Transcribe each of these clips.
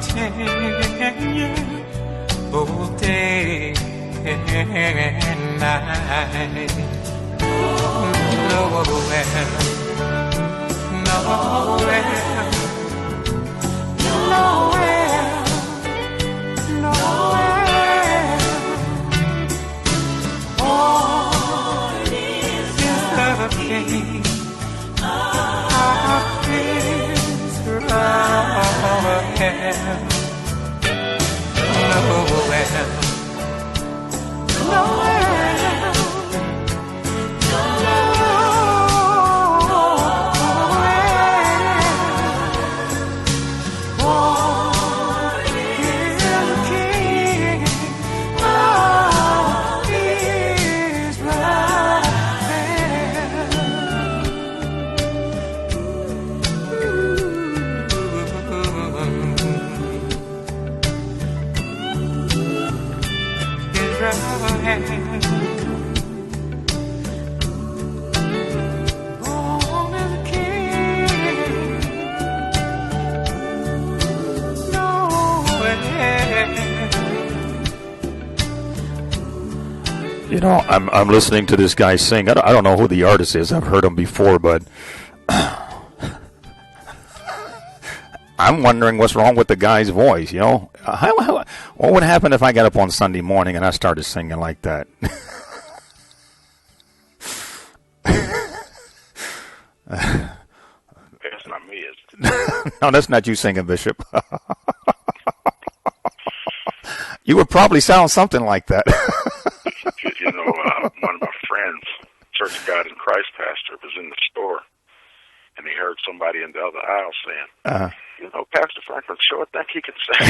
continue both day and night. Nowhere, nowhere, nowhere, nowhere. All is the king of Israel. Nowhere, nowhere. You know, I'm listening to this guy sing. I don't know who the artist is. I've heard him before, but I'm wondering what's wrong with the guy's voice, you know? What would happen if I got up on Sunday morning and I started singing like that? That's not me, is it? No, that's not you singing, Bishop. You would probably sound something like that. You know, one of my friends, Church of God in Christ pastor, was in the store, and he heard somebody in the other aisle saying, you know, Pastor Franklin sure think he can sing.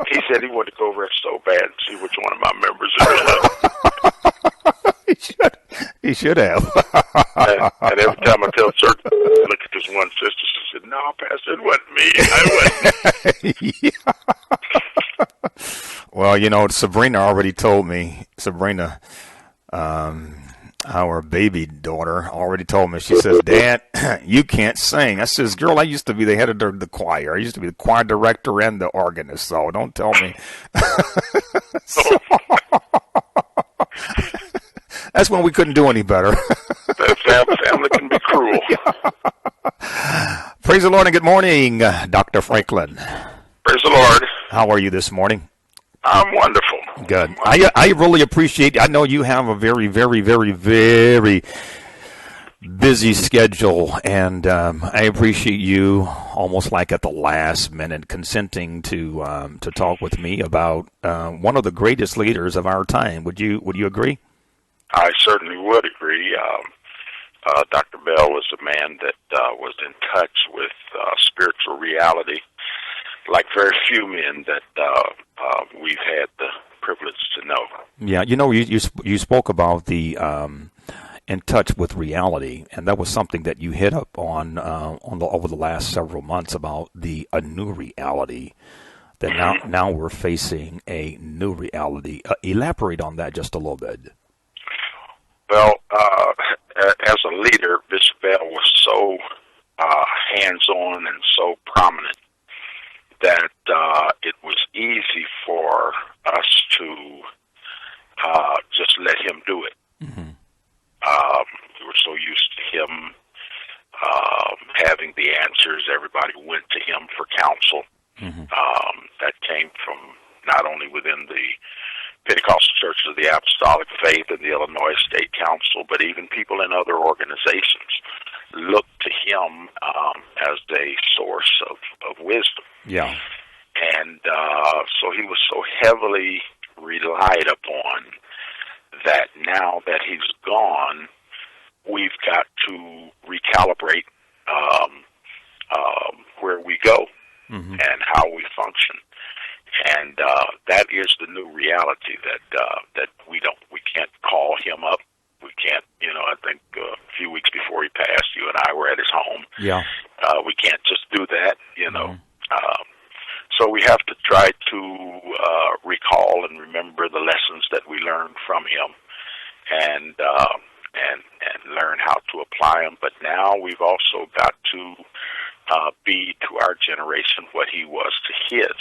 He said he wanted to go over there so bad and see which one of my members it was. He should have. And every time I tell church, look at this one sister, she said, no, Pastor, it wasn't me. I wasn't. Well, you know, Sabrina already told me. Sabrina, our baby daughter, already told me. She says, Dad, you can't sing. I says, girl, I used to be the head of the choir. I used to be the choir director and the organist, so don't tell me. That's when we couldn't do any better. Family can be cruel. Praise the Lord and good morning, Dr. Franklin. Praise the Lord. How are you this morning? I'm wonderful. Good. I really appreciate, I know you have a very, very, very, very busy schedule, and I appreciate you almost like at the last minute consenting to talk with me about one of the greatest leaders of our time. Would you agree? I certainly would agree. Dr. Bell was a man that was in touch with spiritual reality, like very few men that we've had the privilege to know. Yeah, you know, you spoke about the in touch with reality, and that was something that you hit up on over the last several months about a new reality. That now we're facing a new reality. Elaborate on that just a little bit. Well, as a leader, Bishop Bell was so hands-on and so prominent that it was easy for us to just let him do it. Mm-hmm. We were so used to him having the answers. Everybody went to him for counsel. Mm-hmm. That came from not only within the Pentecostal Churches of the Apostolic Faith and the Illinois State Council, but even people in other organizations looked to him as a source of wisdom. Yeah. And so he was so heavily relied upon that now that he's gone, we've got to recalibrate where we go and how we function. And that is the new reality that we can't call him up. We can't, I think a few weeks before he passed, you and I were at his home. Yeah. We can't just do that, So we have to try to recall and remember the lessons that we learned from him, and learn how to apply them. But now we've also got to be to our generation what he was to his.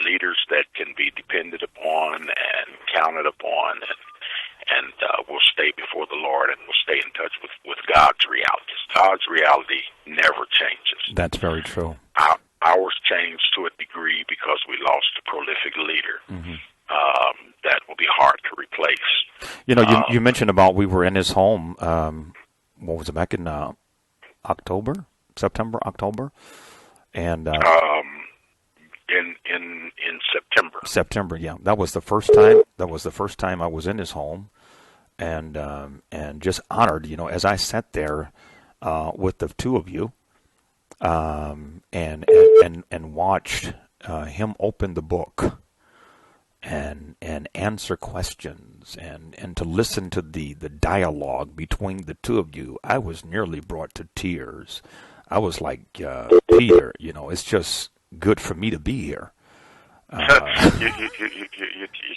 Leaders that can be depended upon and counted upon, and will stay before the Lord and will stay in touch with God's realities. God's reality never changes. That's very true. Ours changed to a degree because we lost a prolific leader. That will be hard to replace. You know, you mentioned about we were in his home. What was it, back in September, October, and in September. September, yeah. That was the first time. That was the first time I was in his home, and just honored. You know, as I sat there with the two of you, and watched him open the book and answer questions and to listen to the dialogue between the two of you, I was nearly brought to tears. I was like, Peter, you know, it's just good for me to be here. You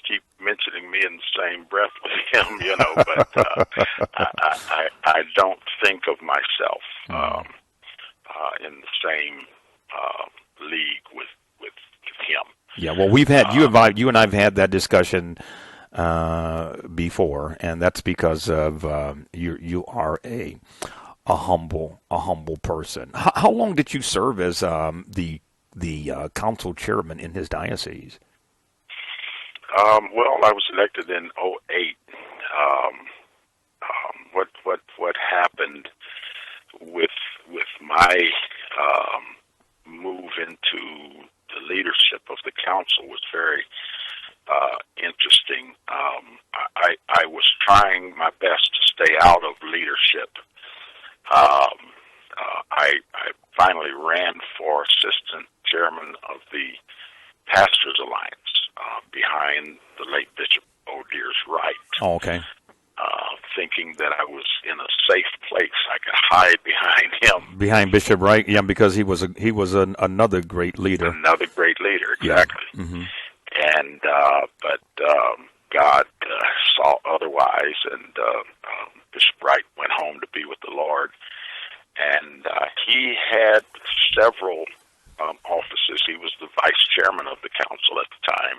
keep mentioning me in the same breath with him, you know, but I don't think of myself in the same league with him. Yeah, well, we've had you and I've had that discussion before, and that's because of you are a humble person. How long did you serve as the council chairman in his diocese? Well, I was elected in '08. What happened with my move into the leadership of the council was very interesting. I was trying my best to stay out of leadership. I finally ran for assistant chairman of the Pastors Alliance behind the late Bishop O'Deers Wright. Oh, okay. Thinking that I was in a safe place, I could hide behind him. Behind Bishop Wright, yeah, because he was another great leader. Another great leader, exactly. Yeah. Mm-hmm. And but God saw otherwise, and Bishop Wright went home to be with the Lord. And he had several offices. He was the vice chairman of the council at the time,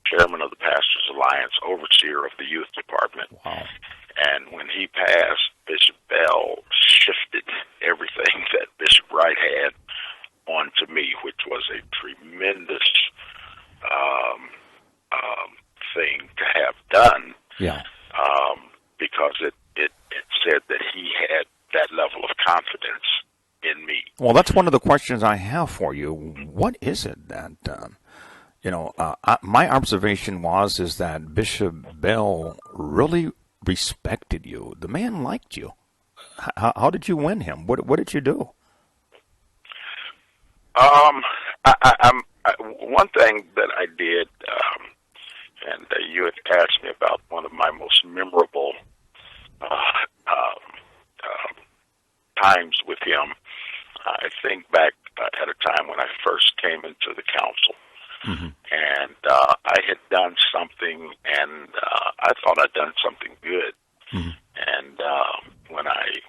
chairman of the Pastors Alliance, overseer of the youth department. Wow. And when he passed, Bishop Bell shifted everything that Bishop Wright had onto me, which was a tremendous thing to have done. Yeah. Because it said that he had that level of confidence in me. Well, that's one of the questions I have for you. What is it that, my observation is that Bishop Bell really respected you. The man liked you. How did you win him? What did you do? One thing that I did, and you had asked me about one of my most memorable times with him. I think back at a time when I first came into the council, and I had done something, and I thought I'd done something good. And when I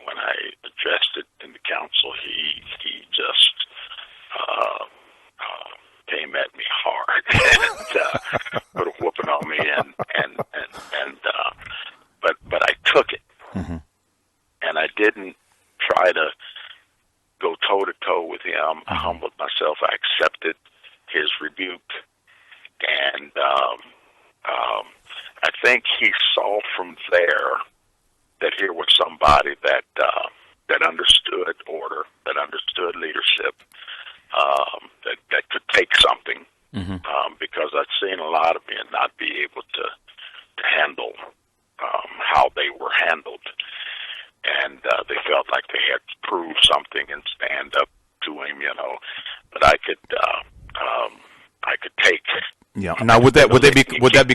addressed it in the council, he just came at me hard and put a whooping on me, but I took it, and I didn't try to go toe to toe with him. I humbled myself. I accepted his rebuke, and I think he saw from there that here was somebody that understood order, that understood leadership, that could take something. Because I'd seen a lot of men not be able to handle how they were handled. And they felt like they had to prove something and stand up to him, But I could take. Yeah. Now, would that be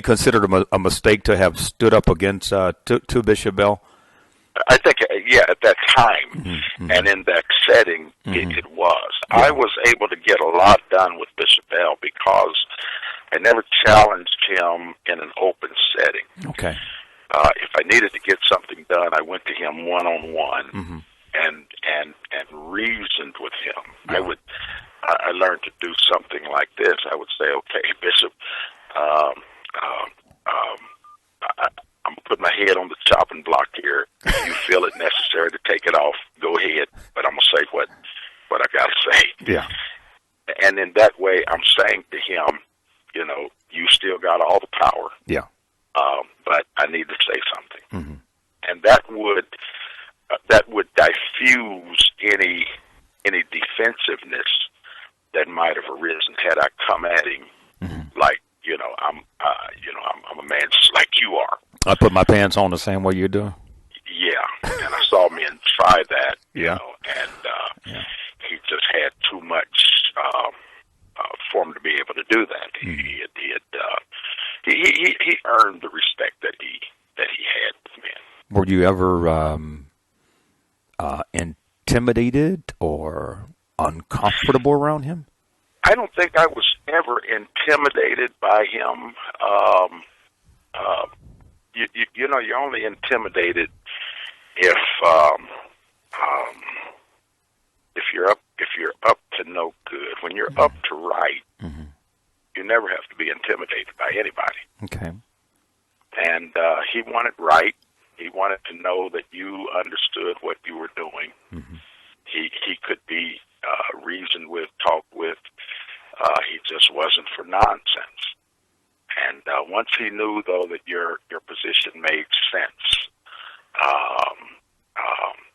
considered a mistake to have stood up against to Bishop Bell? I think, at that time and in that setting, it was. Yeah. I was able to get a lot done with Bishop Bell because I never challenged him in an open setting. Okay. If I needed to get something done, I went to him one-on-one and and reasoned with him. Yeah. I learned to do something like this. I would say, okay, Bishop, I'm going to put my head on the chopping block here. If you feel it necessary to take it off, go ahead. But I'm going to say what I got to say. Yeah. And in that way, I'm saying to him, you still got all the power. Yeah. But I need to say something. Mm-hmm. And that would diffuse any defensiveness that might have arisen had I come at him like, I'm a man just like you are. I put my pants on the same way you do. Yeah, and I saw men try that. Yeah. And he just had too much for him to be able to do that. He earned the respect that he had with men. Were you ever intimidated or uncomfortable around him? I don't think I was ever intimidated by him. You're only intimidated if you're up to no good. When you're up to right, you never have to be intimidated by anybody. Okay. And he wanted right. He wanted to know that you understood what you were doing. He could be reasoned with, talked with. He just wasn't for nonsense. And once he knew, though, that your position made sense,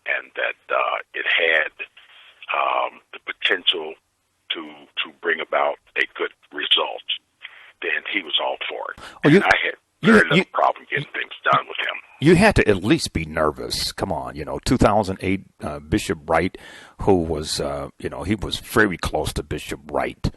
and that it had the potential to bring about a good result, then he was all for it. Well, and I had very little problem getting things done with him. You had to at least be nervous. Come on, 2008 Bishop Wright, who was, he was very close to Bishop Wright.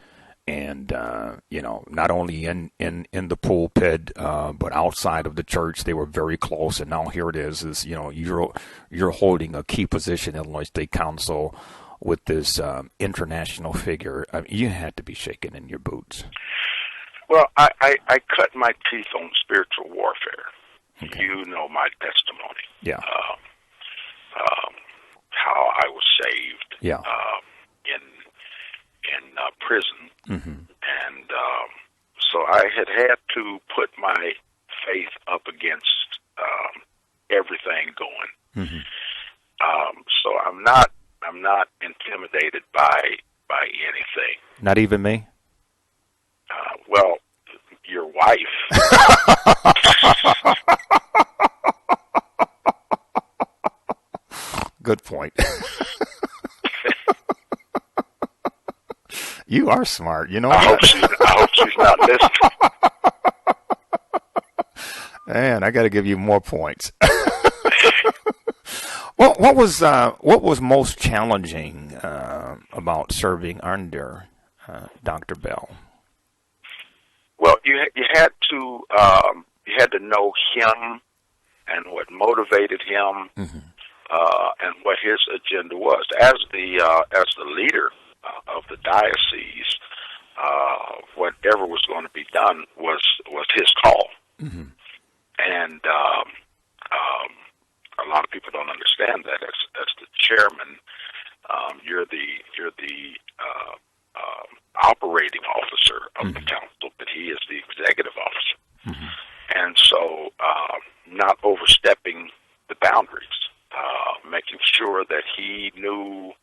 And, not only in the pulpit, but outside of the church, they were very close. And now here it is, you're holding a key position in Illinois State Council with this international figure. I mean, you had to be shaking in your boots. Well, I cut my teeth on spiritual warfare. Okay. You know my testimony. Yeah. How I was saved. Yeah. In prison. And so I had to put my faith up against everything going. So I'm not intimidated by anything. Not even me? Well, your wife. Good point. You are smart. I hope she's not listening. Man, I got to give you more points. Well, what was most challenging about serving under Dr. Bell? Well, you had to know him and what motivated him, and what his agenda was. As the leader of the diocese, whatever was going to be done was his call. And a lot of people don't understand that. As the chairman, you're the operating officer of the council, but he is the executive officer. And so, not overstepping the boundaries, making sure that he knew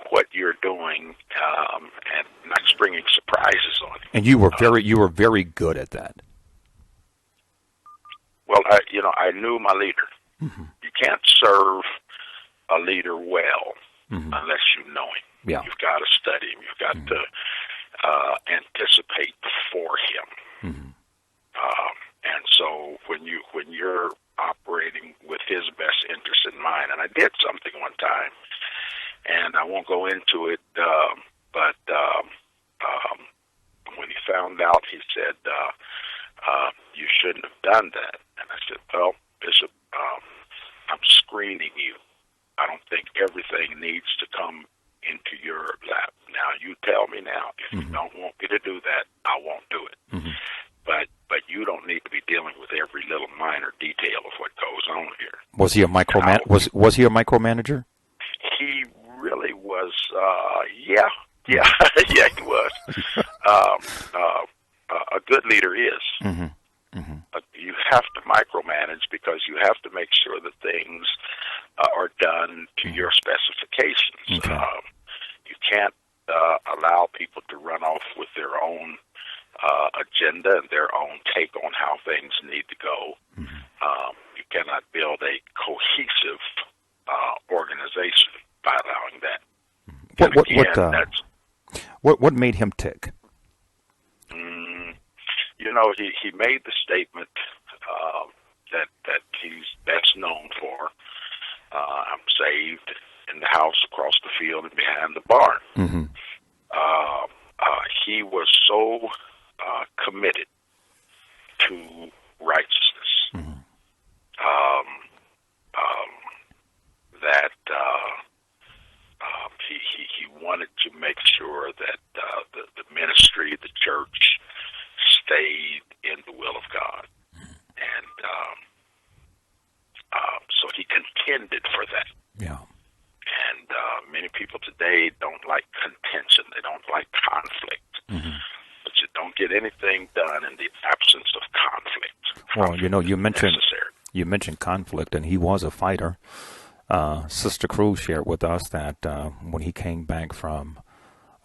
what you're doing, and not springing surprises on him. And you were very good at that. Well, I knew my leader. You can't serve a leader well unless you know him. Yeah. You've got to study him. You've got to anticipate for him. And so when you're operating with his best interest in mind, and I did something one time, and I won't go into it, but when he found out, he said, you shouldn't have done that. And I said, well, Bishop, I'm screening you. I don't think everything needs to come into your lap. Now, you tell me now. If you don't want me to do that, I won't do it. But you don't need to be dealing with every little minor detail of what goes on here. Was he a was he a micromanager? He really yeah, yeah, yeah, he was. A good leader is. Mm-hmm. Mm-hmm. You have to micromanage because you have to make sure that things are done to your specifications. Okay. You can't allow people to run off with their own agenda and their own take on how things need to go. Mm-hmm. You cannot build a cohesive organization by allowing that. What made him tick? He made the statement that he's best known for. I'm saved in the house, across the field, and behind the barn. Mm-hmm. He was so committed to righteousness that he wanted to make sure that the ministry, the church, stayed in the will of God. And so he contended for that. Yeah. And many people today don't like contention. They don't like conflict. Mm-hmm. But you don't get anything done in the absence of conflict. Well, you mentioned necessary. Conflict, and he was a fighter. Sister Cruz shared with us that when he came back from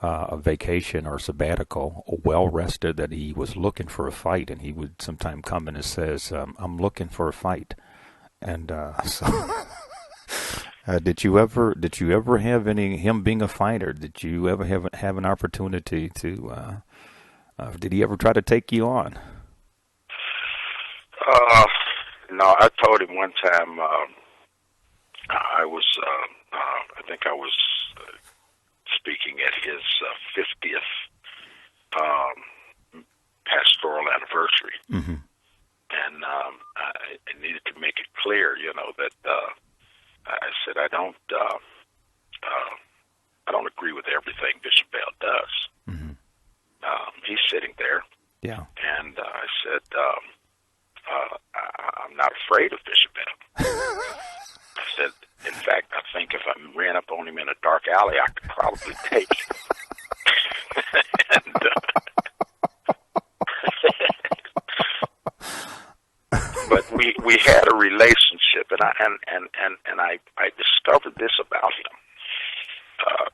a vacation or sabbatical, well rested, that he was looking for a fight, and he would sometime come in and says, "I'm looking for a fight." And so, did you ever have him being a fighter? Did you ever have an opportunity to? Did he ever try to take you on? No, I told him one time. I think I was speaking at his 50th pastoral anniversary, mm-hmm. and I needed to make it clear, that I said I don't agree with everything Bishop Bell does. Mm-hmm. He's sitting there, yeah, and I said I'm not afraid of Bishop Bell. I said, in fact, I think if I ran up on him in a dark alley, I could probably take him. But we had a relationship, and I discovered this about him.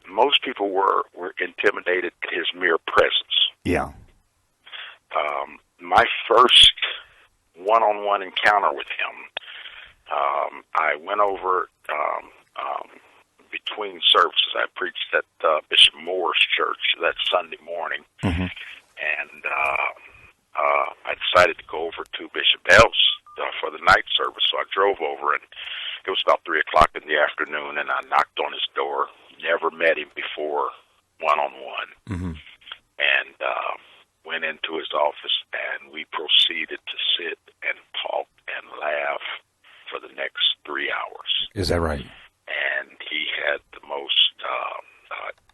Most people were intimidated at his mere presence. Yeah. My first one-on-one encounter with him, I went over between services. I preached at Bishop Moore's church that Sunday morning, mm-hmm. and I decided to go over to Bishop Bell's for the night service. So I drove over, and it was about 3 o'clock in the afternoon, and I knocked on his door. Never met him before one-on-one, mm-hmm. and went into his office, and we proceeded to sit and talk and laugh for the next 3 hours. Is that right? And he had the most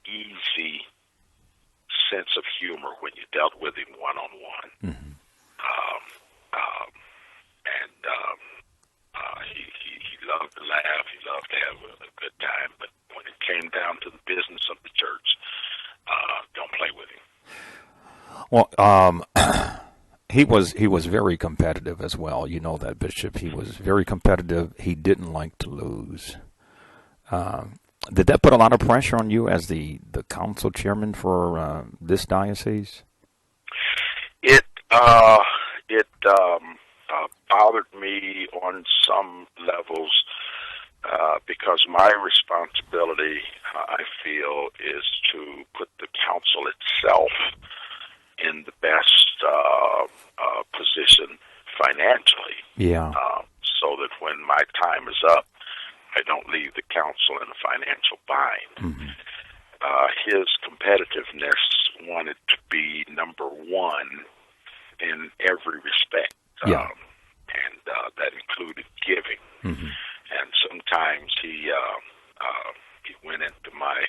easy sense of humor when you dealt with him one-on-one. Mm-hmm. He loved to laugh. He loved to have a good time. But when it came down to the business of the church, don't play with him. Well, he was very competitive as well. You know that, Bishop. He was very competitive. He didn't like to lose. Did that put a lot of pressure on you as the council chairman for this diocese? It bothered me on some levels because my responsibility, I feel, is to put the council itself in the best position financially. Yeah. So that when my time is up, I don't leave the council in a financial bind. Mm-hmm. His competitiveness wanted to be number one in every respect. Yeah. And that included giving. Mm-hmm. And sometimes he went into my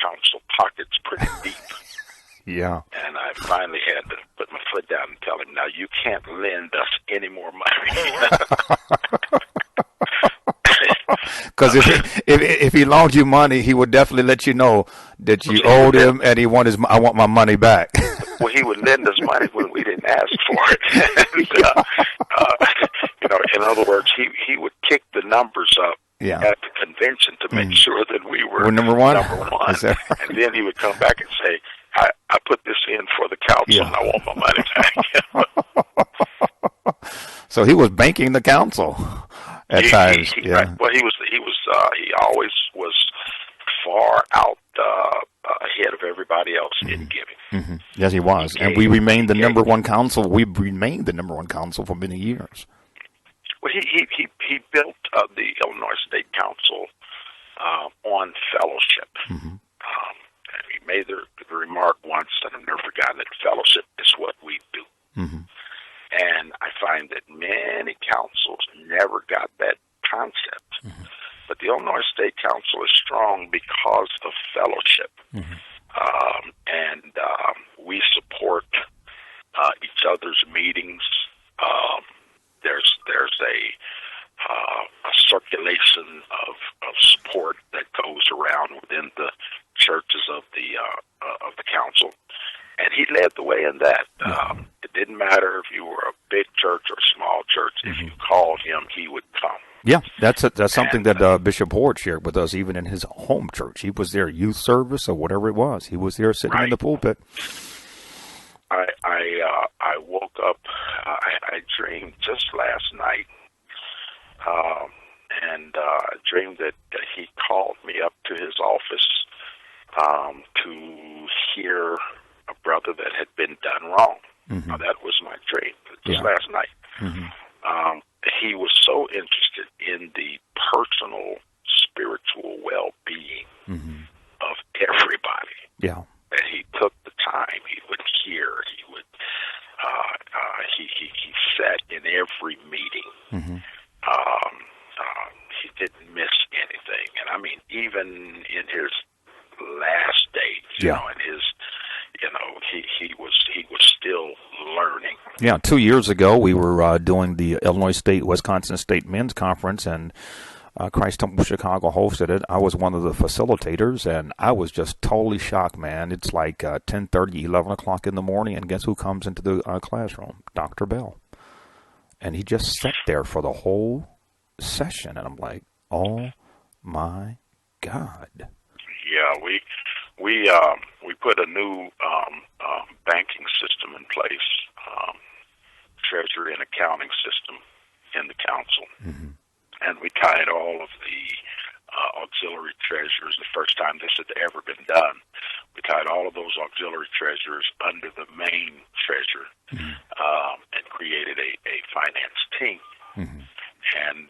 council pockets pretty deep. Yeah. And I finally had to put my foot down and tell him, now you can't lend us any more money. Because if he loaned you money, he would definitely let you know that you owed him, and I want my money back. Well, he would lend us money when we didn't ask for it. And, in other words, he would kick the numbers up at the convention to make sure that we were number one. Right? And then he would come back and say, I put this in for the council, and I want my money back. So he was banking the council at times. Right. Well, he always was far out ahead of everybody else in giving. Mm-hmm. Yes, he was, and we remained the number one council. We remained the number one council for many years. Well, he built the Illinois State Council on fellowship. Mm-hmm. And he made the remark once, and I've never forgotten it, fellowship is what we do. Mm-hmm. And I find that many councils never got that concept. Mm-hmm. But the Illinois State Council is strong because of fellowship. Mm-hmm. And we support each other's meetings. There's a circulation of support that goes around within the churches of the council, and he led the way in that. It didn't matter if you were a big church or small church. If you called him, he would come. Yeah, that's something that Bishop Horde shared with us, even in his home church. He was there, youth service or whatever it was. He was there sitting in the pulpit. I woke up. I dreamed just last night, and dreamed that he called me up to his office to hear a brother that had been done wrong. Mm-hmm. Now, that was my dream just last night. Mm-hmm. He was so interested in the personal, spiritual well-being of everybody. Yeah. And he took the time. He would hear. He would. He sat in every meeting. Mm-hmm. He didn't miss anything. And I mean, even in his last days, in his, he was still learning. Yeah, 2 years ago we were doing the Illinois State Wisconsin State Men's Conference, and Christ Temple Chicago hosted it. I was one of the facilitators, and I was just totally shocked, man. It's like 10:30, 11 o'clock in the morning, and guess who comes into the classroom? Dr. Bell. And he just sat there for the whole session, and I'm like, oh my God. Yeah, we put a new banking system in place, treasury and accounting system in the council. Mm-hmm. And we tied all of the auxiliary treasurers, the first time this had ever been done. We tied all of those auxiliary treasurers under the main treasurer, and created a finance team. Mm-hmm. And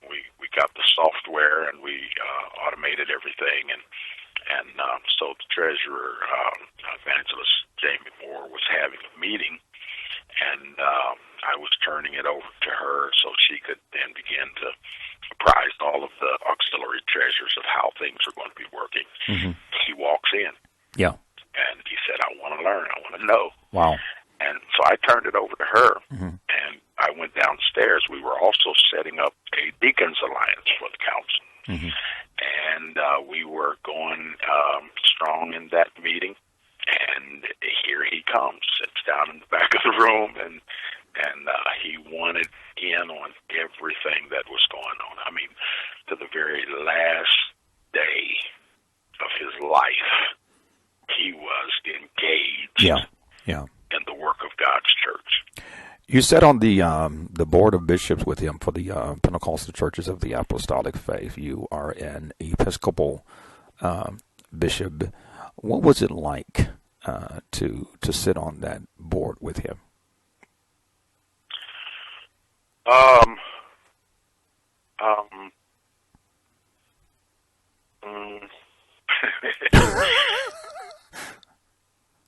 we got the software, and we automated everything, and so the treasurer, Evangelist Jamie Moore, was having a meeting, and I was turning it over to her so she could then begin to apprise all of the auxiliary treasurers of how things are going to be working. Mm-hmm. He walks in. Yeah. And he said, I want to learn. I want to know. Wow. And so I turned it over to her, and I went downstairs. We were also setting up a Deacons Alliance for the council. Mm-hmm. And we were going strong in that meeting. And here he comes, sits down in the back of the room, and he wanted in on everything that was going on. I mean, to the very last day of his life, he was engaged in the work of God's church. You sat on the board of bishops with him for the Pentecostal Churches of the Apostolic Faith. You are an Episcopal bishop. What was it like to sit on that board with him?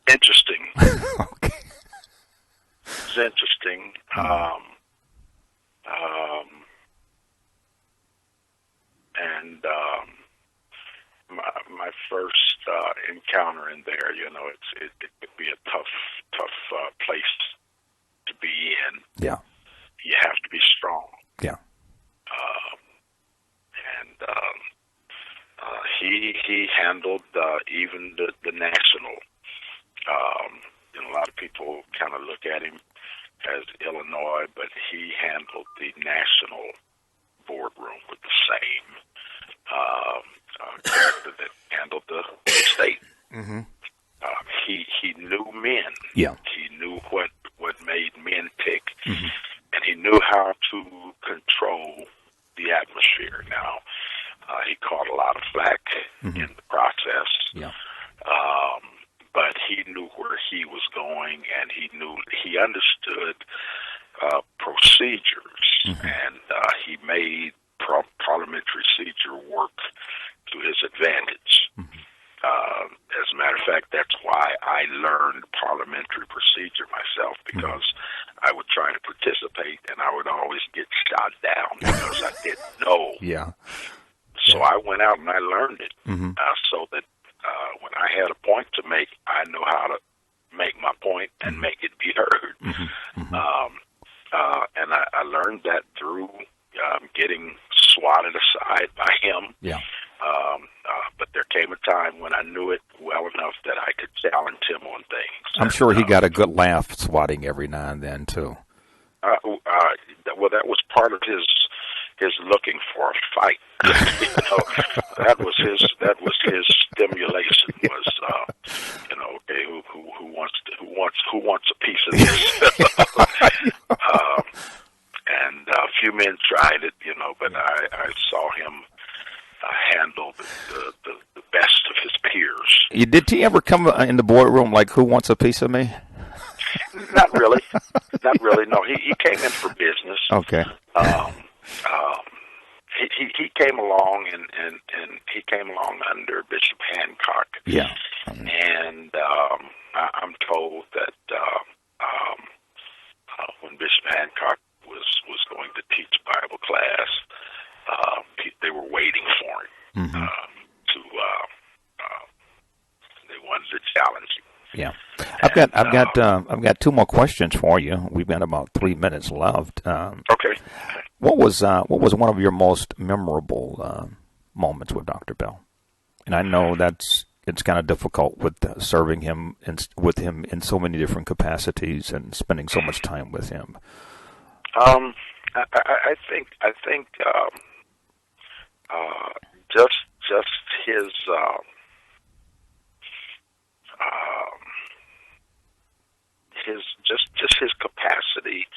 Interesting. Okay. It's interesting. My first encounter in there, it could be a tough place to be in. Yeah. You have to be strong. Yeah. And even the national. A lot of people kind of look at him as Illinois, but he handled the national boardroom with the same character that handled the state. Mm-hmm. He knew men. Yeah. He knew what made men tick, mm-hmm. and he knew how to control the atmosphere. Now, he caught a lot of flack mm-hmm. in the process. Yeah. But he knew where he was going, and he understood procedures, mm-hmm. and he made parliamentary procedure work to his advantage. Mm-hmm. As a matter of fact, that's why I learned parliamentary procedure myself, because I would try to participate, and I would always get shot down because I didn't know. Yeah. So I went out and I learned it, mm-hmm. so that when I had a point to make, I know how to make my point and make it be heard. Mm-hmm. Mm-hmm. And I learned that through getting swatted aside by him. Yeah. But there came a time when I knew it well enough that I could challenge him on things. I'm sure he got a good laugh swatting every now and then too. Well, that was part of his looking for a fight. That was his stimulation. Was okay, who wants a piece of this? And a few men tried it, but I saw him handle the best of his peers. Did he ever come in the boardroom like, "Who wants a piece of me"? Not really. No, he came in for business. Okay. He came along and he came along under Bishop Hancock. Yeah. And I'm told that when Bishop Hancock was going to teach Bible class, they were waiting for him mm-hmm. They wanted to challenge him. Yeah, I've got two more questions for you. We've got about 3 minutes left. Okay. What was one of your most memorable moments with Dr. Bell? And I know it's kind of difficult with serving him with him in so many different capacities and spending so much time with him. I think just his. His capacity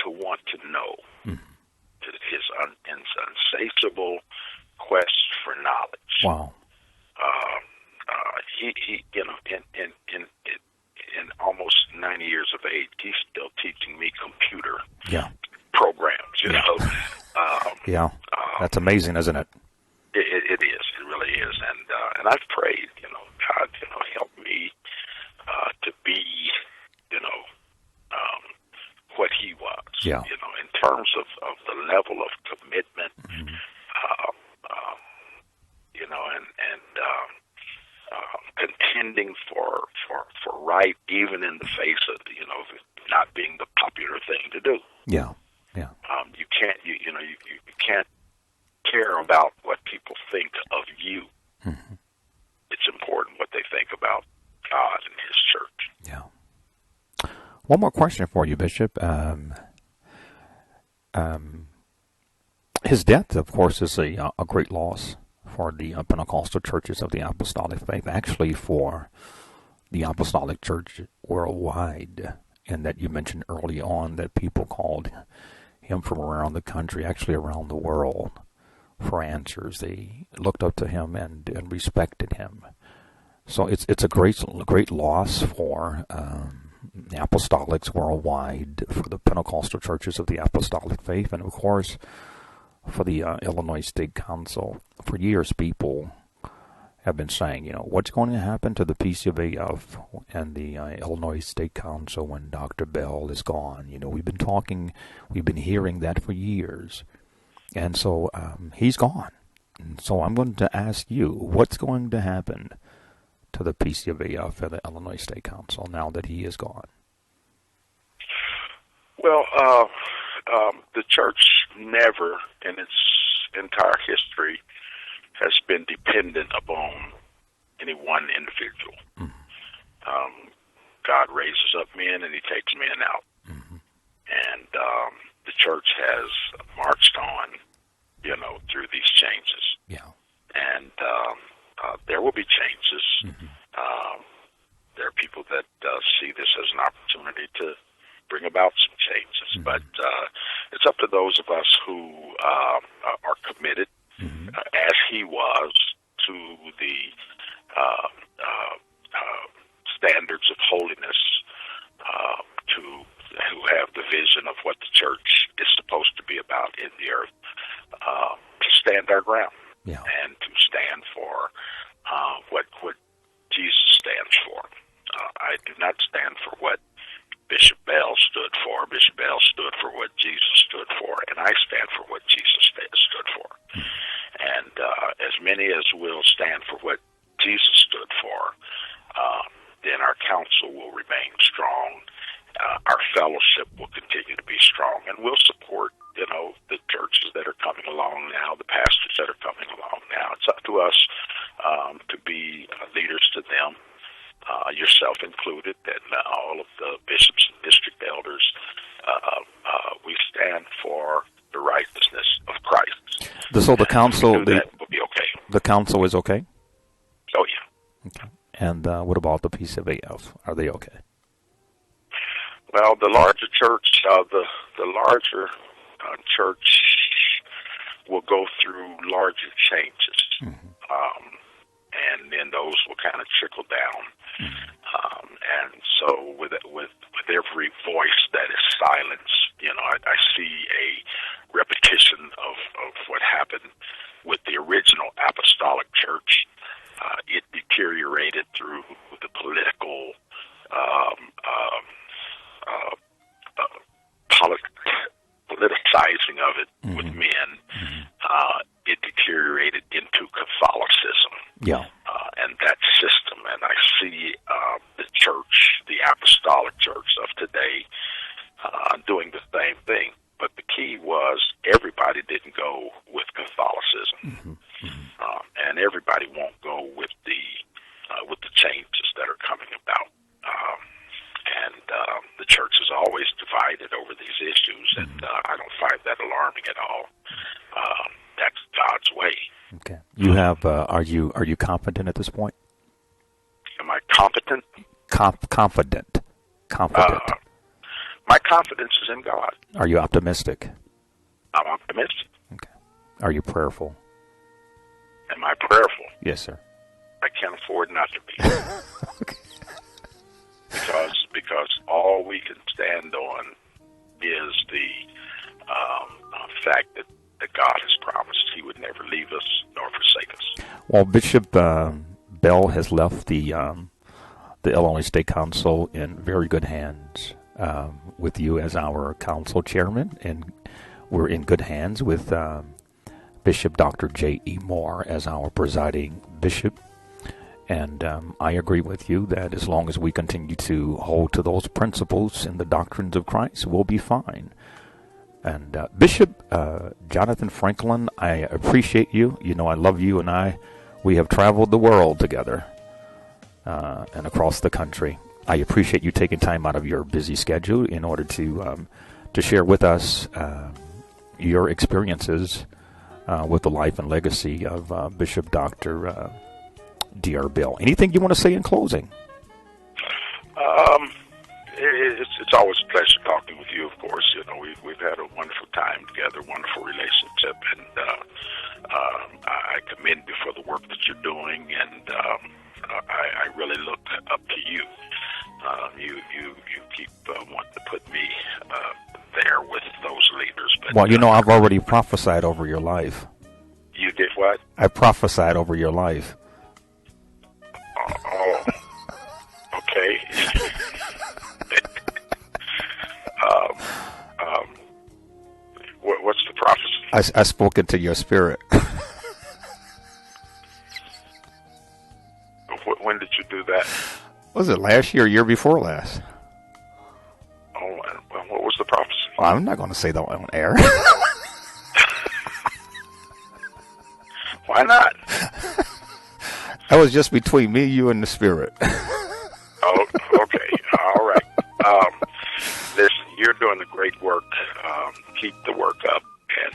to want to know, his insatiable quest for knowledge. Wow. He in almost 90 years of age, he's still teaching me computer programs. You know. Yeah. That's amazing, isn't it? It is. It really is. And I've prayed, God, help me to be, what he was. Yeah. In terms of the level of commitment, and contending for right, even in the face of not being the popular thing to do. Yeah. Yeah. You can't you can't care about what people think of you. Mm-hmm. It's important what they think about God and His church. Yeah. One more question for you, Bishop. His death, of course, is a great loss for the Pentecostal churches of the Apostolic faith, actually for the Apostolic Church worldwide, and that you mentioned early on that people called him from around the country, actually around the world, for answers. They looked up to him and respected him. So it's a great loss for the apostolics worldwide, for the Pentecostal churches of the Apostolic faith, and of course for the Illinois State Council. For years, people have been saying, what's going to happen to the PCBF and the Illinois State Council when Dr. Bell is gone? We've been hearing that for years. And so he's gone. And so I'm going to ask you, what's going to happen to the PCBF and the Illinois State Council now that he is gone? Well, the church never in its entire history has been dependent upon any one individual. God raises up men and he takes men out. And the church has marched on, through these changes. Yeah. And there will be changes. There are people that see this as an opportunity to bring about some changes. But it's up to those of us who are committed, as he was, to the standards of holiness, who have the vision of what the church is supposed to be about in the earth, to stand our ground and to stand for what Jesus stands for. I do not stand for what Bishop Bell stood for. Bishop Bell stood for what Jesus stood for, and I stand for what Jesus stood for. And as many as will stand for what Jesus stood for, then our counsel will remain strong. Our fellowship will continue to be strong, and we'll support, the churches that are coming along now, the pastors that are coming along now. It's up to us to be leaders to them, yourself included, and all of the bishops and district elders. We stand for the righteousness of Christ. So the council, that will be okay. The council is okay? Oh, yeah. Okay. And what about the PCBF? Are they okay? Well, the larger church, the larger church will go through larger changes, and then those will kind of trickle down. And so, with every voice that is silenced, I see a repetition of what happened with the original apostolic church. It deteriorated through the political politicizing of it with men. It deteriorated into Catholicism. Yeah. And that system. And I see the church, the apostolic church of today, doing the same thing. But the key was everybody didn't go with Catholicism, and everybody won't go with the changes that are coming about. And the church is always divided over these issues, and I don't find that alarming at all. That's God's way. Okay. You have. Are you confident at this point? Am I competent? Confident. My confidence is in God. Are you optimistic? I'm optimistic. Okay. Are you prayerful? Am I prayerful? Yes, sir. I can't afford not to be. Okay. Because all we can stand on is the fact that God has promised He would never leave us nor forsake us. Well, Bishop Bell has left the Illinois State Council in very good hands with you as our council chairman, and we're in good hands with Bishop Dr. J.E. Moore as our presiding bishop. And I agree with you that as long as we continue to hold to those principles and the doctrines of Christ, we'll be fine. And Bishop Jonathan Franklin, I appreciate you. I love you, and we have traveled the world together and across the country. I appreciate you taking time out of your busy schedule in order to share with us your experiences with the life and legacy of Bishop Dr. D.R. Bell. Anything you want to say in closing? It's always a pleasure talking with you, of course. We've had a wonderful time together, wonderful relationship, and I commend you for the work that you're doing, and I really look up to you. You keep wanting to put me there with those leaders. But, well, I've already prophesied over your life. You did what? I prophesied over your life. Oh, okay. What's the prophecy? I spoke into your spirit. When did you do that? Was it last year or year before last? Oh, well, what was the prophecy? Well, I'm not going to say that on air. Why not? That was just between me, you, and the Spirit. Oh, okay. All right. Listen, you're doing a great work. Keep the work up, and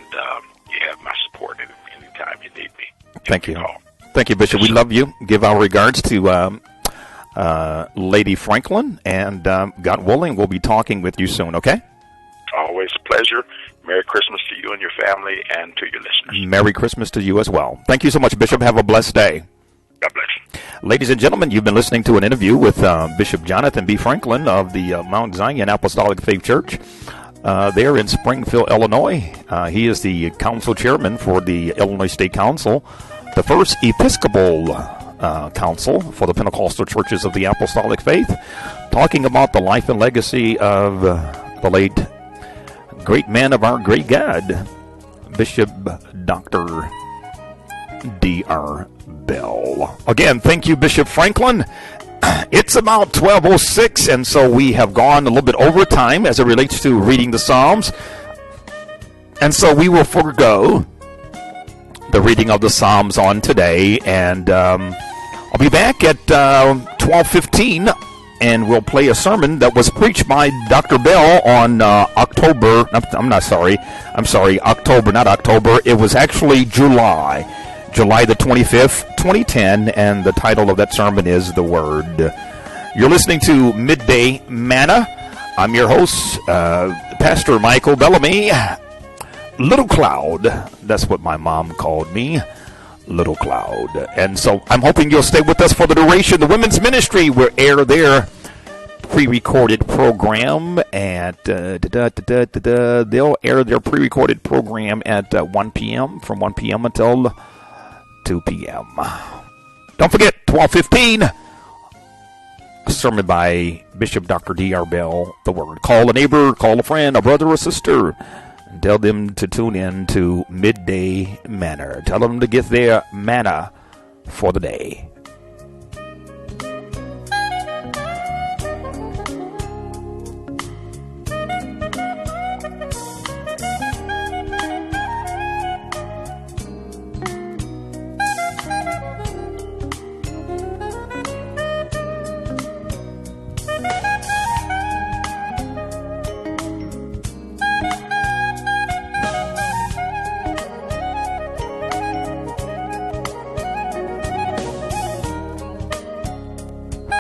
you have my support anytime you need me. Thank you. Thank you, Bishop. We love you. Give our regards to Lady Franklin, and God willing, we'll be talking with you soon, okay? Always a pleasure. Merry Christmas to you and your family and to your listeners. Merry Christmas to you as well. Thank you so much, Bishop. Have a blessed day. God bless you. Ladies and gentlemen, you've been listening to an interview with Bishop Jonathan B. Franklin of the Mount Zion Apostolic Faith Church there in Springfield, Illinois. He is the council chairman for the Illinois State Council, the first Episcopal council for the Pentecostal churches of the Apostolic Faith, talking about the life and legacy of the late great man of our great God, Bishop Dr. D.R. Bell. Again, thank you, Bishop Franklin. It's about 12:06, and so we have gone a little bit over time as it relates to reading the Psalms. And so we will forego the reading of the Psalms on today, and I'll be back at 12:15, and we'll play a sermon that was preached by Dr. Bell on October, not October. It was actually July the 25th, 2010, and the title of that sermon is The Word. You're listening to Midday Manna. I'm your host, Pastor Michael Bellamy. Little Cloud, that's what my mom called me, Little Cloud. And so I'm hoping you'll stay with us for the duration. The Women's Ministry will air their pre-recorded program at, they'll air their pre-recorded program at 1 p.m., from 1 p.m. until 2 p.m. Don't forget, 12:15, a sermon by Bishop Dr. D.R. Bell, The Word. Call a neighbor, call a friend, a brother or sister, and tell them to tune in to Midday Manna. Tell them to get their manna for the day.